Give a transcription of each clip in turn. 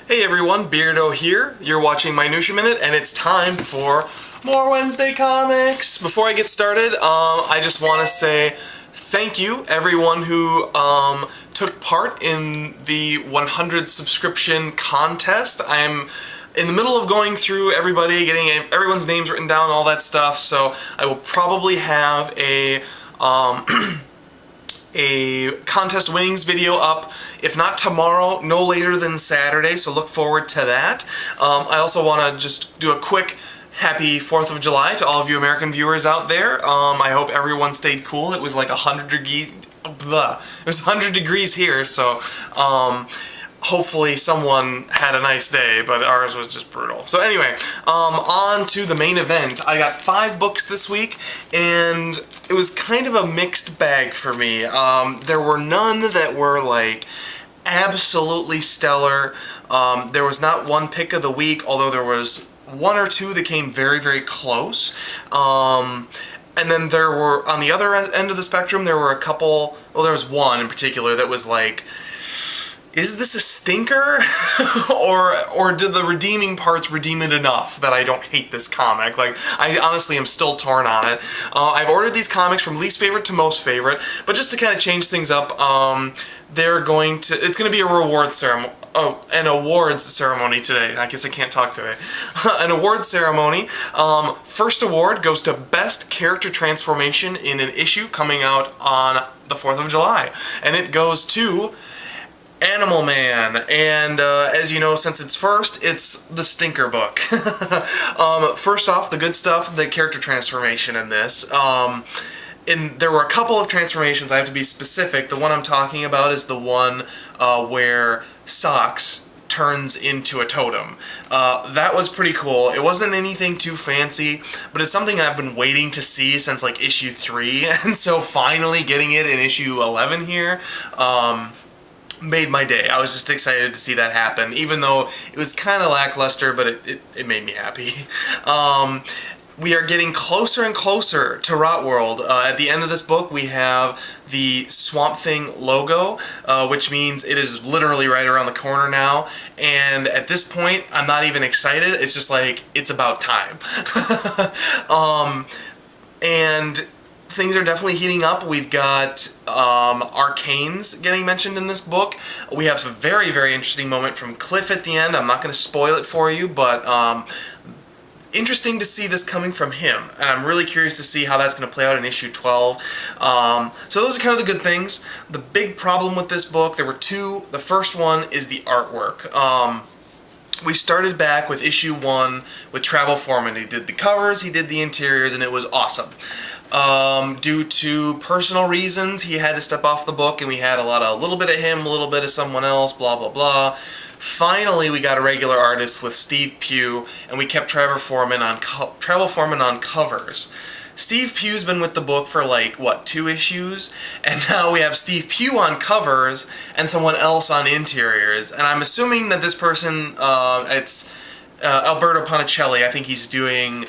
Hey everyone, Beardo here. You're watching MINUTIA Minute, and it's time for more Wednesday comics. Before I get started, I just want to say thank you everyone who took part in the 100 subscription contest. I'm in the middle of going through everybody, getting everyone's names written down, all that stuff. So I will probably have a contest winnings video up, if not tomorrow, no later than Saturday, so look forward to that. I also want to just do a quick happy 4th of July to all of you American viewers out there. I hope everyone stayed cool. It was like 100 degrees, it was 100 degrees here, so hopefully someone had a nice day, but ours was just brutal. So anyway, on to the main event. I got 5 books this week, and it was kind of a mixed bag for me. There were none that were like absolutely stellar. There was not one pick of the week, although there was 1 or 2 that came very, very close. And then there were, on the other end of the spectrum, there were a couple, well, there was one in particular that was like, is this a stinker? or did the redeeming parts redeem it enough that I don't hate this comic? Like, I honestly am still torn on it. I've ordered these comics from least favorite to most favorite, but just to kind of change things up, it's going to be a reward ceremony. Oh, an awards ceremony today. I guess I can't talk today. An awards ceremony. First award goes to Best Character Transformation in an issue coming out on the 4th of July. And it goes to Animal Man, and as you know, since it's first, it's the stinker book. First off, the good stuff, the character transformation in this. And there were a couple of transformations. I have to be specific. The one I'm talking about is the one where Socks turns into a totem. That was pretty cool. It wasn't anything too fancy, but it's something I've been waiting to see since like issue 3, and so finally getting it in issue 11 here, made my day. I was just excited to see that happen, even though it was kind of lackluster, but it made me happy. We are getting closer and closer to Rot World. At the end of this book, we have the Swamp Thing logo, which means it is literally right around the corner now, and at this point, I'm not even excited. It's just like, it's about time. And things are definitely heating up. We've got arcanes getting mentioned in this book. We have some very, very interesting moment from Cliff at the end. I'm not going to spoil it for you, but interesting to see this coming from him, and I'm really curious to see how that's going to play out in issue 12. So those are kind of the good things. The big problem with this book, there were 2. The first one is the artwork. We started back with issue 1 with Travel Foreman. He did the covers, he did the interiors, and it was awesome. Due to personal reasons, he had to step off the book, and we had a little bit of him, a little bit of someone else, blah, blah, blah. Finally, we got a regular artist with Steve Pugh, and we kept Travel Foreman on covers. Steve Pugh's been with the book for like, what, 2 issues? And now we have Steve Pugh on covers and someone else on interiors. And I'm assuming that this person, it's Alberto Ponticelli. I think he's doing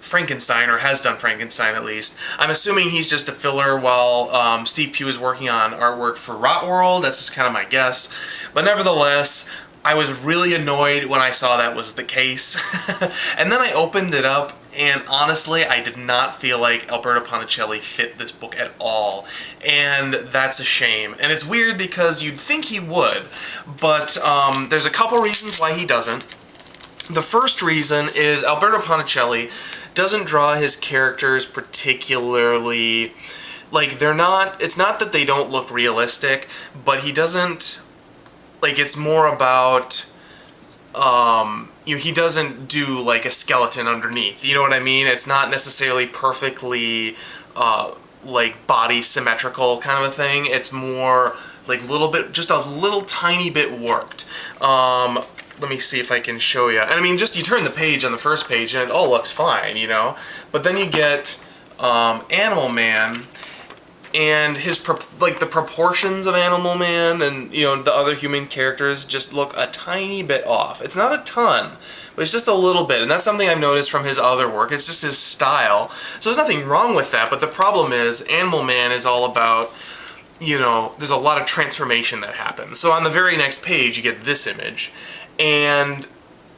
Frankenstein, or has done Frankenstein at least. I'm assuming he's just a filler while Steve Pugh is working on artwork for Rot World. That's just kind of my guess. But nevertheless, I was really annoyed when I saw that was the case. And then I opened it up, and honestly, I did not feel like Alberto Ponticelli fit this book at all. And that's a shame. And it's weird because you'd think he would, but there's a couple reasons why he doesn't. The first reason is Alberto Ponticelli doesn't draw his characters particularly, like, it's not that they don't look realistic, but he doesn't, like, it's more about, he doesn't do, like, a skeleton underneath, you know what I mean? It's not necessarily perfectly, like, body symmetrical kind of a thing. It's more, like, just a little tiny bit warped. Let me see if I can show you. And I mean, just you turn the page on the first page and it all looks fine, you know? But then you get Animal Man, and his the proportions of Animal Man and, you know, the other human characters just look a tiny bit off. It's not a ton, but it's just a little bit, and that's something I've noticed from his other work. It's just his style. So there's nothing wrong with that, but the problem is Animal Man is all about there's a lot of transformation that happens. So on the very next page, you get this image, and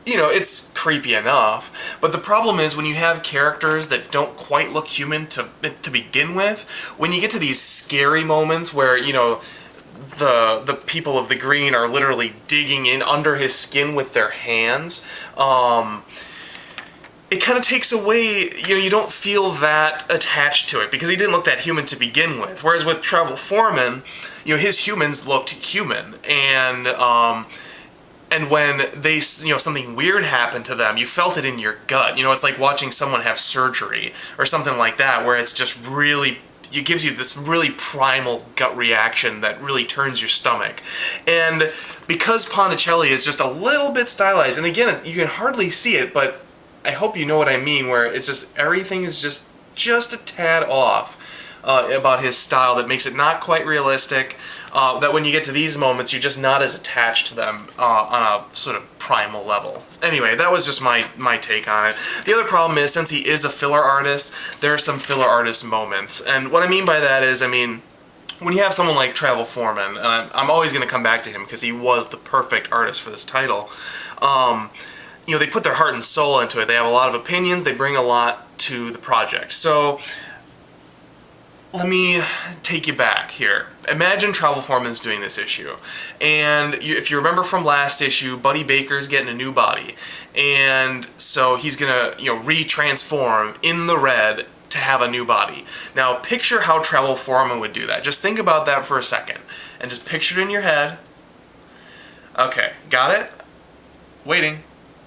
it's creepy enough, but the problem is when you have characters that don't quite look human to begin with, when you get to these scary moments where, the people of the green are literally digging in under his skin with their hands, it kind of takes away, you don't feel that attached to it because he didn't look that human to begin with. Whereas with Travel Foreman, his humans looked human, and when they, something weird happened to them, you felt it in your gut. It's like watching someone have surgery or something like that, where it's just really, it gives you this really primal gut reaction that really turns your stomach. And because Ponticelli is just a little bit stylized, and again, you can hardly see it, but I hope you know what I mean, where it's just, everything is just a tad off about his style that makes it not quite realistic, that when you get to these moments, you're just not as attached to them on a sort of primal level. Anyway, that was just my take on it. The other problem is, since he is a filler artist, there are some filler artist moments. And what I mean by that is, when you have someone like Travel Foreman, and I'm always going to come back to him because he was the perfect artist for this title, they put their heart and soul into it. They have a lot of opinions. They bring a lot to the project. So let me take you back here. Imagine Travel Foreman's doing this issue, and if you remember from last issue, Buddy Baker's getting a new body, and so he's gonna, re-transform in the red to have a new body. Now picture how Travel Foreman would do that. Just think about that for a second, and just picture it in your head. Okay, got it? Waiting.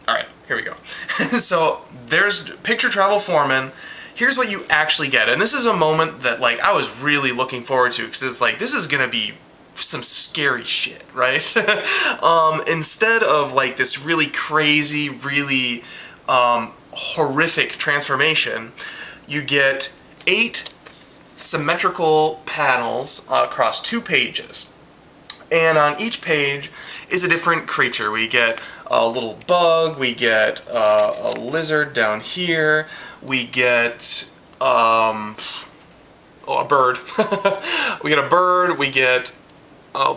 Alright, here we go. So picture Travel Foreman. Here's what you actually get, and this is a moment that I was really looking forward to, because it's this is gonna be some scary shit, right? Instead of this really crazy, really horrific transformation, you get 8 symmetrical panels across 2 pages. And on each page is a different creature. We get a little bug, we get a lizard down here, we get a bird. We get a bird, we get a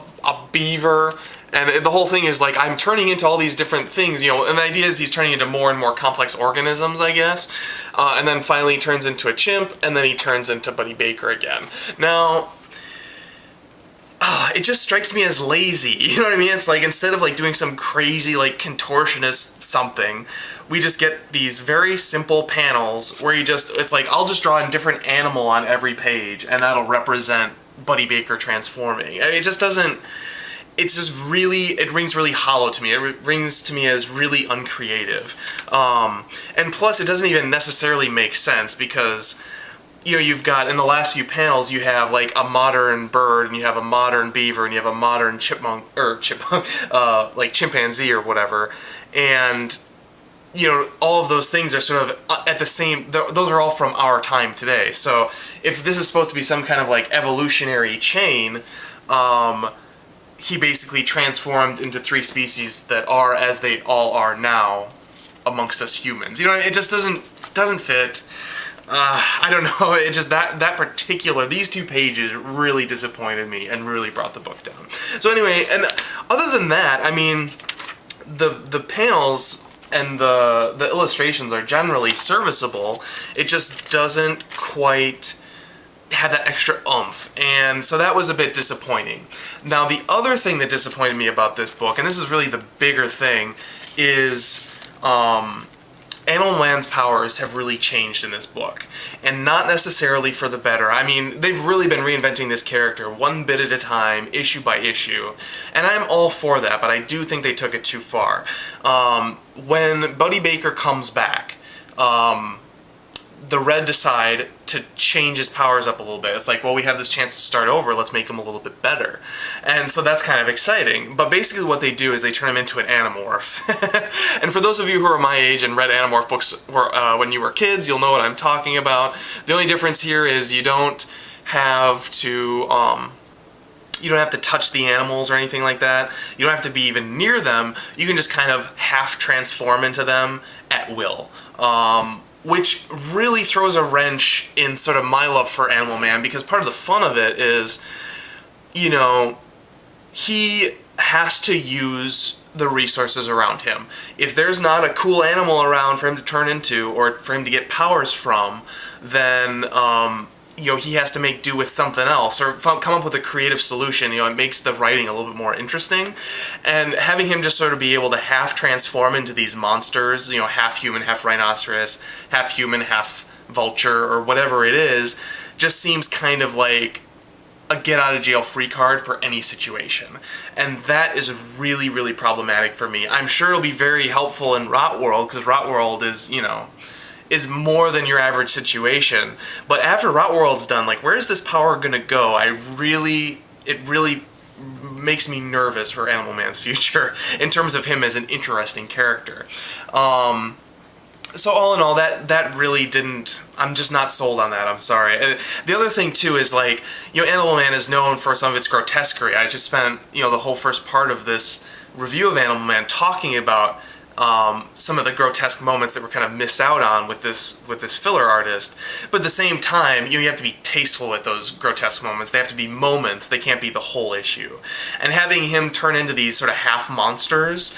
beaver, and the whole thing is I'm turning into all these different things, and the idea is he's turning into more and more complex organisms, I guess, and then finally he turns into a chimp, and then he turns into Buddy Baker again. Now, it just strikes me as lazy, you know what I mean? It's instead of doing some crazy contortionist something, we just get these very simple panels where it's I'll just draw a different animal on every page and that'll represent Buddy Baker transforming. It just doesn't, it's just really, it rings really hollow to me. It rings to me as really uncreative. And plus it doesn't even necessarily make sense because you've got, in the last few panels, you have a modern bird, and you have a modern beaver, and you have a modern chimpanzee or whatever, and all of those things are sort of at the same, those are all from our time today. So if this is supposed to be some kind of evolutionary chain, he basically transformed into 3 species that are as they all are now amongst us humans. It just doesn't fit. I don't know, it just, these 2 pages really disappointed me and really brought the book down. So anyway, and other than that, the panels and the illustrations are generally serviceable. It just doesn't quite have that extra oomph, and so that was a bit disappointing. Now the other thing that disappointed me about this book, and this is really the bigger thing, is Animal Man's powers have really changed in this book, and not necessarily for the better. They've really been reinventing this character one bit at a time, issue by issue, and I'm all for that, but I do think they took it too far. When Buddy Baker comes back, the Red decide to change his powers up a little bit. It's well, we have this chance to start over, let's make him a little bit better. And so that's kind of exciting. But basically what they do is they turn him into an Animorph. And for those of you who are my age and read Animorph books when you were kids, you'll know what I'm talking about. The only difference here is you don't have to touch the animals or anything like that. You don't have to be even near them. You can just kind of half transform into them at will. Which really throws a wrench in sort of my love for Animal Man, because part of the fun of it is you know, he has to use the resources around him. If there's not a cool animal around for him to turn into or for him to get powers from, then he has to make do with something else or come up with a creative solution. It makes the writing a little bit more interesting. And having him just sort of be able to half transform into these monsters, half human, half rhinoceros, half human, half vulture, or whatever it is, just seems kind of like a get out of jail free card for any situation. And that is really, really problematic for me. I'm sure it'll be very helpful in Rot World, because Rot World is more than your average situation. But after Rot World's done, like, where is this power gonna go? It really makes me nervous for Animal Man's future in terms of him as an interesting character. So all in all, that really didn't. I'm just not sold on that. I'm sorry. And the other thing too is, like, Animal Man is known for some of its grotesquerie. I just spent the whole first part of this review of Animal Man talking about some of the grotesque moments that were kind of missed out on with this filler artist. But at the same time, you have to be tasteful with those grotesque moments. They have to be moments. They can't be the whole issue. And having him turn into these sort of half monsters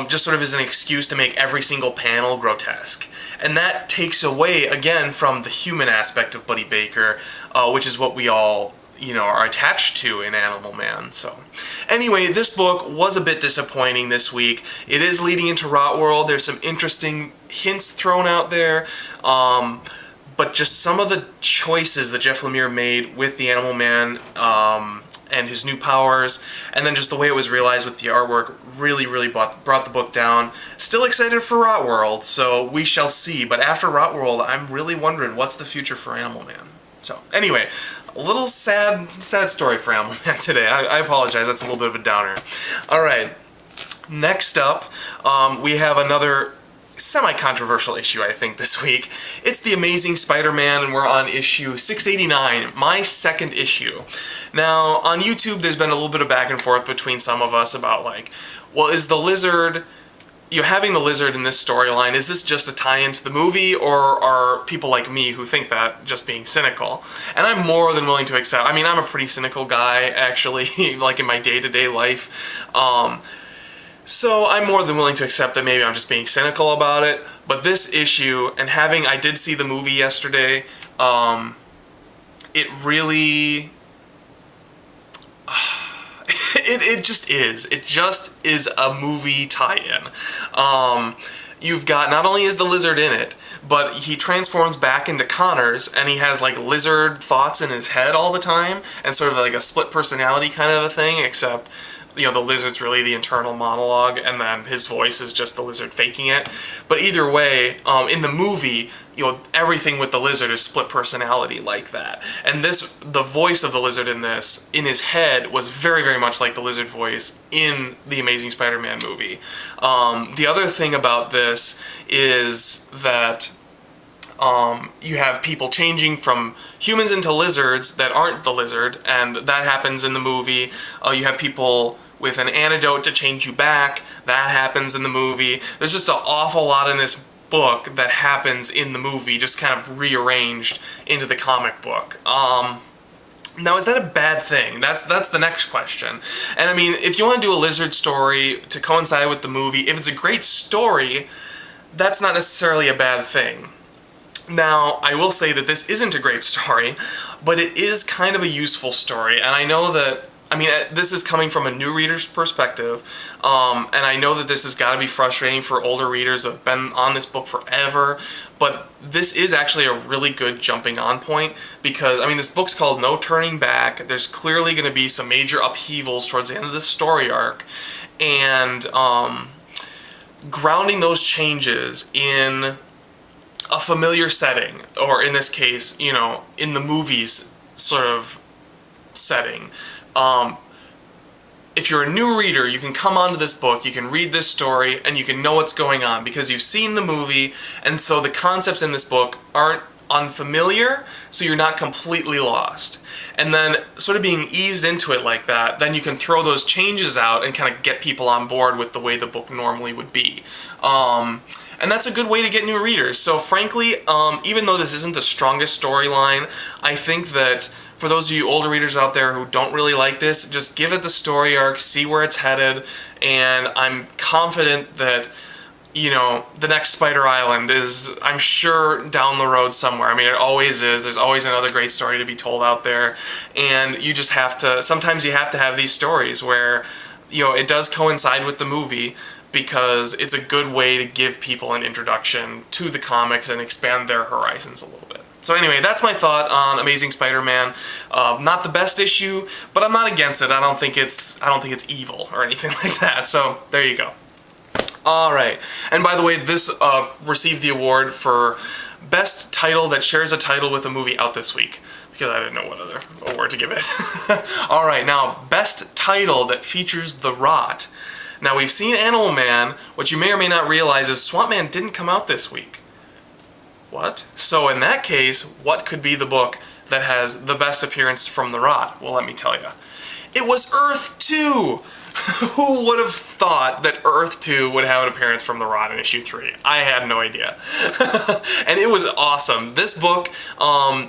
just sort of is an excuse to make every single panel grotesque. And that takes away, again, from the human aspect of Buddy Baker, which is what we all are attached to in Animal Man. So anyway, this book was a bit disappointing this week. It is leading into Rot World. There's some interesting hints thrown out there, but just some of the choices that Jeff Lemire made with the Animal Man and his new powers, and then just the way it was realized with the artwork really, really brought the book down. Still excited for Rot World, so we shall see. But after Rot World, I'm really wondering what's the future for Animal Man. So anyway, a little sad story for Animal Man today. I apologize, that's a little bit of a downer. Alright, next up, we have another semi-controversial issue, I think, this week. It's The Amazing Spider-Man, and we're on issue 689, my second issue. Now, on YouTube, there's been a little bit of back and forth between some of us about, like, well, is the Lizard... having the Lizard in this storyline, is this just a tie-in to the movie, or are people like me who think that just being cynical? And I'm more than willing to accept. I mean, I'm a pretty cynical guy, actually, like in my day-to-day life. So I'm more than willing to accept that maybe I'm just being cynical about it. But this issue, and I did see the movie yesterday, it really... It just is. It just is a movie tie-in. You've got, not only is the Lizard in it, but he transforms back into Connors, and he has, like, lizard thoughts in his head all the time, and sort of like a split personality kind of a thing, except, the Lizard's really the internal monologue, and then his voice is just the Lizard faking it. But either way, in the movie, everything with the Lizard is split personality like that. And the voice of the Lizard in this, in his head, was very, very much like the Lizard voice in the Amazing Spider-Man movie. The other thing about this is that you have people changing from humans into lizards that aren't the Lizard, and that happens in the movie. You have people with an antidote to change you back. That happens in the movie. There's just an awful lot in this book that happens in the movie, just kind of rearranged into the comic book. Now, is that a bad thing? That's the next question. And I mean, if you want to do a Lizard story to coincide with the movie, if it's a great story, that's not necessarily a bad thing. Now, I will say that this isn't a great story, but it is kind of a useful story, and I know that, I mean, this is coming from a new reader's perspective, and I know that this has got to be frustrating for older readers who have been on this book forever, but this is actually a really good jumping on point, because, I mean, this book's called No Turning Back. There's clearly going to be some major upheavals towards the end of this story arc, and grounding those changes in a familiar setting, or in this case, in the movie's sort of setting. If you're a new reader, you can come onto this book, you can read this story, and you can know what's going on because you've seen the movie, and so the concepts in this book aren't unfamiliar, so you're not completely lost. And then sort of being eased into it like that, then you can throw those changes out and kind of get people on board with the way the book normally would be. And that's a good way to get new readers. So frankly, even though this isn't the strongest storyline, I think that for those of you older readers out there who don't really like this, just give it the story arc, see where it's headed, and I'm confident that, you know, the next Spider Island is, I'm sure, down the road somewhere. I mean, it always is. There's always another great story to be told out there. And you just have to, sometimes you have to have these stories where, you know, it does coincide with the movie, because it's a good way to give people an introduction to the comics and expand their horizons a little bit. So anyway, that's my thought on Amazing Spider-Man. Not the best issue, but I'm not against it. I don't think it's evil or anything like that. So there you go. All right. And by the way, this received the award for best title that shares a title with a movie out this week, because I didn't know what other award to give it. All right. Now, best title that features the Rot. Now, we've seen Animal Man. What you may or may not realize is Swamp Man didn't come out this week. What? So in that case, what could be the book that has the best appearance from the Rot? Well, let me tell you. It was Earth 2! Who would have thought that Earth 2 would have an appearance from the Rot in issue 3? I had no idea. And it was awesome. This book, I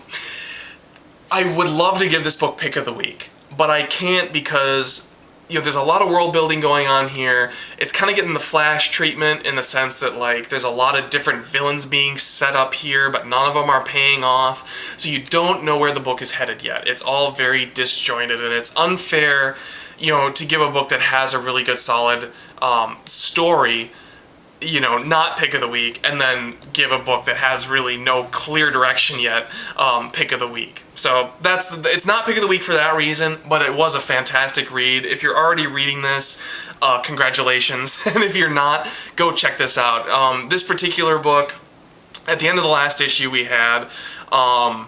would love to give this book pick of the week, but I can't because, you know, there's a lot of world building going on here. It's kind of getting the Flash treatment in the sense that, like, there's a lot of different villains being set up here, but none of them are paying off. So you don't know where the book is headed yet. It's all very disjointed, and it's unfair, you know, to give a book that has a really good, solid story, you know, not pick of the week, and then give a book that has really no clear direction yet, pick of the week. So it's not pick of the week for that reason, but it was a fantastic read. If you're already reading this, congratulations. And if you're not, go check this out. This particular book, at the end of the last issue we had Alan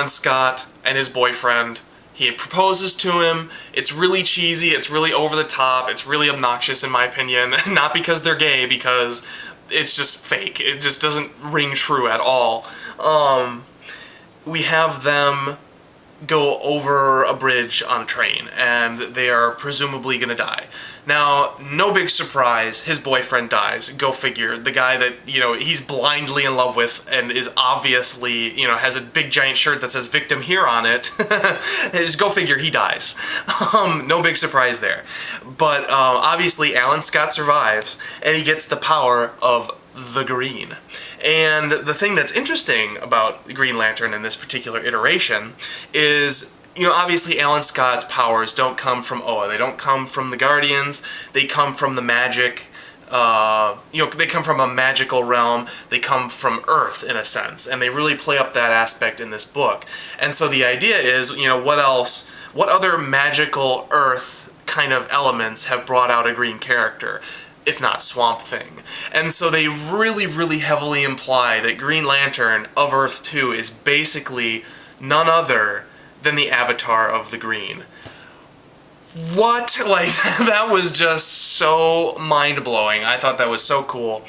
Scott and his boyfriend. He proposes to him. It's really cheesy, it's really over the top, it's really obnoxious in my opinion. Not because they're gay, because it's just fake. It just doesn't ring true at all. We have them go over a bridge on a train, and they are presumably gonna die. Now, no big surprise, his boyfriend dies. Go figure. The guy that, you know, he's blindly in love with and is obviously, you know, has a big giant shirt that says "Victim Here" on it. Just go figure, he dies. No big surprise there. But obviously Alan Scott survives, and he gets the power of the Green. And the thing that's interesting about Green Lantern in this particular iteration is, you know, obviously Alan Scott's powers don't come from Oa. They don't come from the Guardians. They come from the magic, you know, they come from a magical realm. They come from Earth, in a sense. And they really play up that aspect in this book. And so the idea is, you know, what other magical Earth kind of elements have brought out a green character, if not Swamp Thing? And so they really, really heavily imply that Green Lantern of Earth 2 is basically none other than the avatar of the Green. What? Like, that was just so mind-blowing. I thought that was so cool.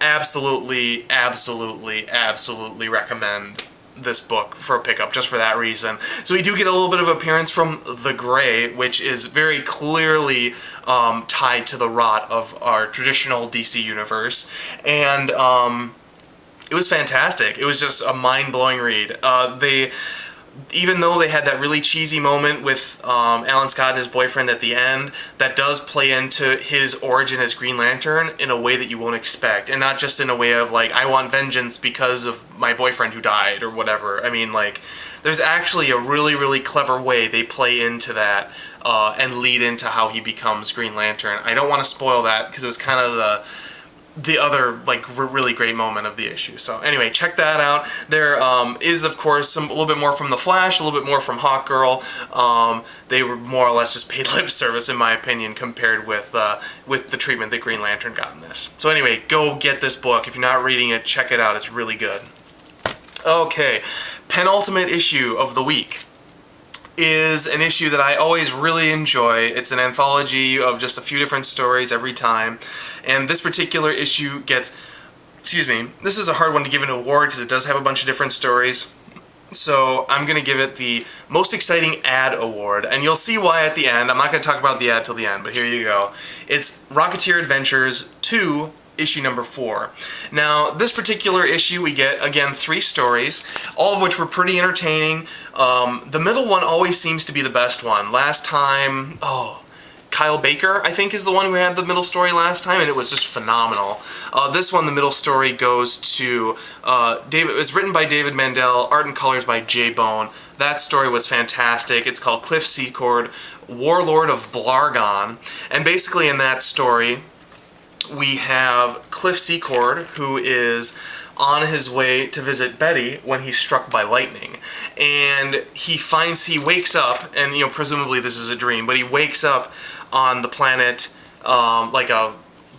Absolutely, absolutely, absolutely recommend this book for a pickup, just for that reason. So we do get a little bit of appearance from the Gray, which is very clearly tied to the Rot of our traditional DC universe, and it was fantastic. It was just a mind-blowing read. Even though they had that really cheesy moment with Alan Scott and his boyfriend at the end, that does play into his origin as Green Lantern in a way that you won't expect. And not just in a way of, like, I want vengeance because of my boyfriend who died or whatever. I mean, like, there's actually a really, really clever way they play into that and lead into how he becomes Green Lantern. I don't want to spoil that because it was kind of the other, like, really great moment of the issue. So anyway, check that out. There is, of course, a little bit more from The Flash, a little bit more from Hawkgirl. They were more or less just paid lip service, in my opinion, compared with the treatment that Green Lantern got in this. So anyway, go get this book. If you're not reading it, check it out. It's really good. Okay, penultimate issue of the week is an issue that I always really enjoy. It's an anthology of just a few different stories every time, and this particular issue gets excuse me, this is a hard one to give an award because it does have a bunch of different stories. So I'm going to give it the Most Exciting Ad Award, and you'll see why at the end. I'm not going to talk about the ad till the end, but here you go. It's Rocketeer Adventures 2, issue number 4. Now, this particular issue, we get, again, 3 stories, all of which were pretty entertaining. The middle one always seems to be the best one. Last time, Kyle Baker, I think, is the one who had the middle story last time, and it was just phenomenal. This one, the middle story, goes to David. It was written by David Mandel, art and colors by Jay Bone. That story was fantastic. It's called Cliff Secord, Warlord of Blargon. And basically in that story, we have Cliff Secord, who is on his way to visit Betty when he's struck by lightning. And he wakes up, and presumably this is a dream, but he wakes up on the planet, like a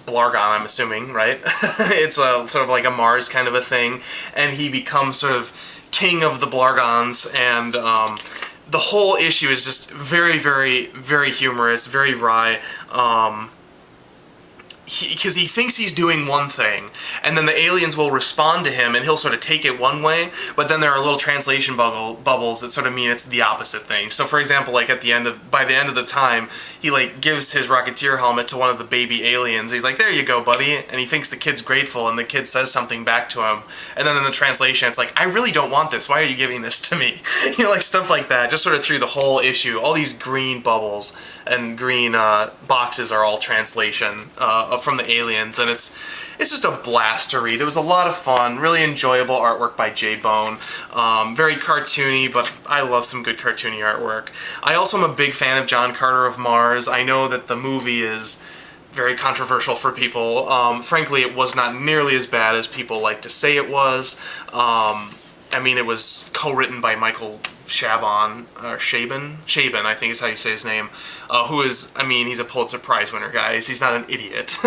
Blargon, I'm assuming, right? It's sort of like a Mars kind of a thing, and he becomes sort of king of the Blargons, and the whole issue is just very, very, very humorous, very wry. Because he thinks he's doing one thing, and then the aliens will respond to him, and he'll sort of take it one way, but then there are little translation bubbles that sort of mean it's the opposite thing. So, for example, like by the end of the time, he gives his Rocketeer helmet to one of the baby aliens. He's like, "There you go, buddy," and he thinks the kid's grateful, and the kid says something back to him, and then in the translation, it's like, "I really don't want this. Why are you giving this to me?" Like stuff like that. Just sort of through the whole issue, all these green bubbles and green boxes are all translation from the aliens, and it's just a blast to read. It was a lot of fun, really enjoyable artwork by Jay Bone. Very cartoony, but I love some good cartoony artwork. I also am a big fan of John Carter of Mars. I know that the movie is very controversial for people. Frankly, it was not nearly as bad as people like to say it was. I mean, it was co-written by Michael Chabon, or Chabon, I think is how you say his name, who is, he's a Pulitzer Prize winner, guys. He's not an idiot.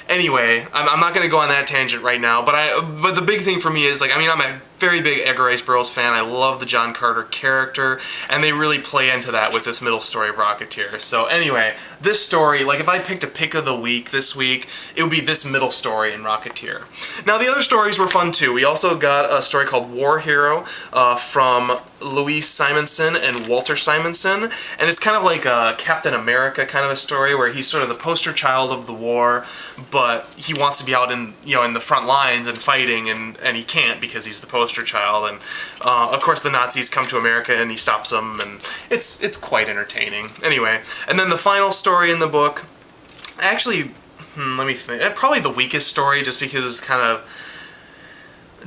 Anyway, I'm not going to go on that tangent right now, but the big thing for me is, I'm a very big Edgar Rice Burroughs fan. I love the John Carter character, and they really play into that with this middle story of Rocketeer. So anyway, this story, if I picked a pick of the week this week, it would be this middle story in Rocketeer. Now, the other stories were fun too. We also got a story called War Hero from Louise Simonson and Walter Simonson, and it's kind of like a Captain America kind of a story where he's sort of the poster child of the war, but he wants to be out in the front lines and fighting, and he can't because he's the poster child, and of course the Nazis come to America and he stops them, and it's quite entertaining. Anyway, and then the final story in the book, actually, let me think, probably the weakest story, just because it was kind of,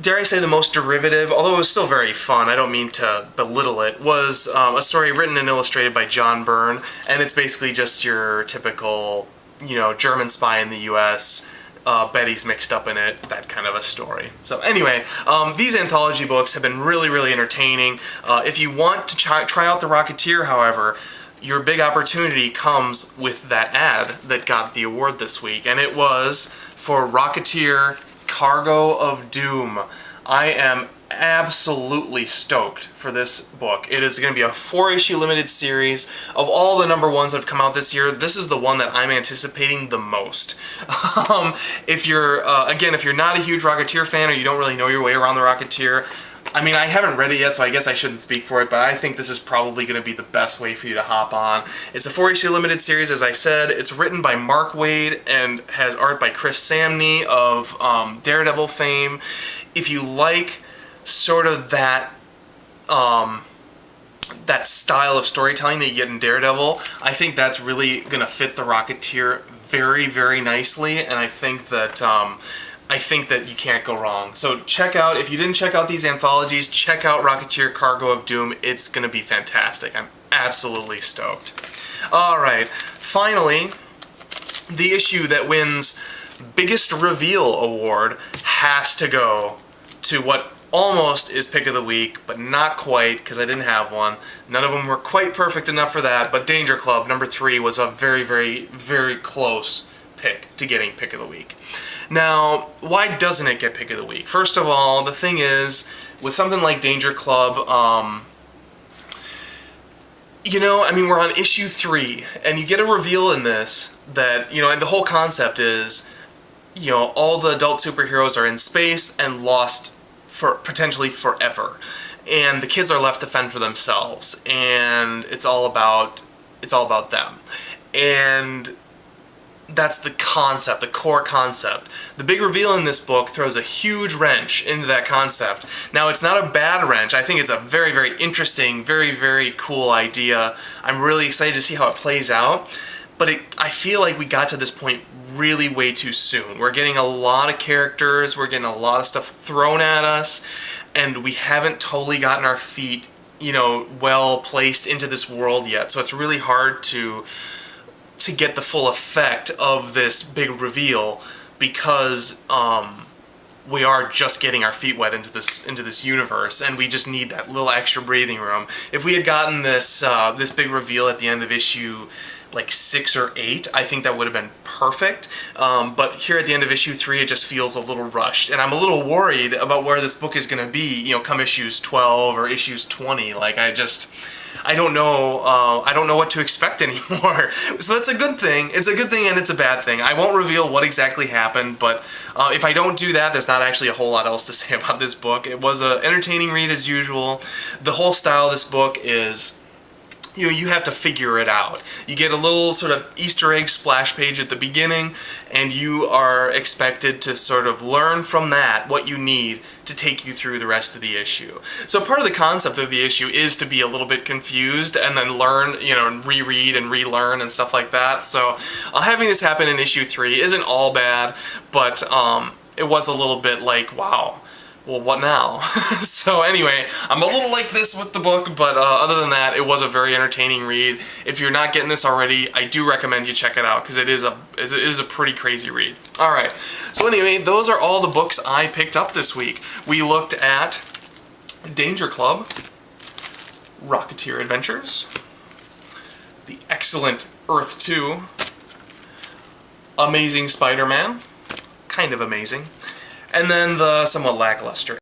dare I say, the most derivative, although it was still very fun, I don't mean to belittle it, was a story written and illustrated by John Byrne, and it's basically just your typical, German spy in the U.S., Betty's mixed up in it, that kind of a story. So anyway, these anthology books have been really, really entertaining. If you want to try out The Rocketeer, however, your big opportunity comes with that ad that got the award this week, and it was for Rocketeer Cargo of Doom. I am absolutely stoked for this book. It is going to be a 4-issue limited series. Of all the #1s that have come out this year, this is the one that I'm anticipating the most. If you're not a huge Rocketeer fan, or you don't really know your way around the Rocketeer, I haven't read it yet, so I guess I shouldn't speak for it, but I think this is probably going to be the best way for you to hop on. It's a 4-issue limited series, as I said. It's written by Mark Waid and has art by Chris Samney of Daredevil fame. If you like sort of that style of storytelling that you get in Daredevil, I think that's really going to fit the Rocketeer very, very nicely, and I think that you can't go wrong. So if you didn't check out these anthologies, check out Rocketeer Cargo of Doom. It's going to be fantastic. I'm absolutely stoked. Alright, finally, the issue that wins Biggest Reveal Award has to go to what almost is pick of the week, but not quite, because I didn't have one. None of them were quite perfect enough for that, but Danger Club #3 was a very, very, very close pick to getting pick of the week. Now, why doesn't it get pick of the week? First of all, the thing is, with something like Danger Club, we're on issue 3, and you get a reveal in this that, and the whole concept is, you know, all the adult superheroes are in space and lost for potentially forever, and the kids are left to fend for themselves, and it's all about them. And that's the concept, the core concept. The big reveal in this book throws a huge wrench into that concept. Now, it's not a bad wrench. I think it's a very, very interesting, very, very cool idea. I'm really excited to see how it plays out. But I feel like we got to this point really way too soon. We're getting a lot of characters, we're getting a lot of stuff thrown at us, and we haven't totally gotten our feet, you know, well placed into this world yet. So it's really hard to get the full effect of this big reveal, because we are just getting our feet wet into this universe, and we just need that little extra breathing room. If we had gotten this this big reveal at the end of issue like 6 or 8, I think that would have been perfect. But here at the end of issue 3, it just feels a little rushed, and I'm a little worried about where this book is going to be, you know, come issues 12 or issues 20. Like, I don't know. I don't know what to expect anymore. So that's a good thing. It's a good thing and it's a bad thing. I won't reveal what exactly happened, but if I don't do that, there's not actually a whole lot else to say about this book. It was an entertaining read as usual. The whole style of this book is, you know, you have to figure it out. You get a little sort of Easter egg splash page at the beginning, and you are expected to sort of learn from that what you need to take you through the rest of the issue. So part of the concept of the issue is to be a little bit confused and then learn, you know, and reread and relearn and stuff like that. So having this happen in issue 3 isn't all bad, but it was a little bit like, wow, well, what now? So anyway, I'm a little like this with the book, but other than that, it was a very entertaining read. If you're not getting this already, I do recommend you check it out, because it is a pretty crazy read. All right, so anyway, those are all the books I picked up this week. We looked at Danger Club, Rocketeer Adventures, the excellent Earth 2, Amazing Spider-Man, kind of amazing, and then the somewhat lackluster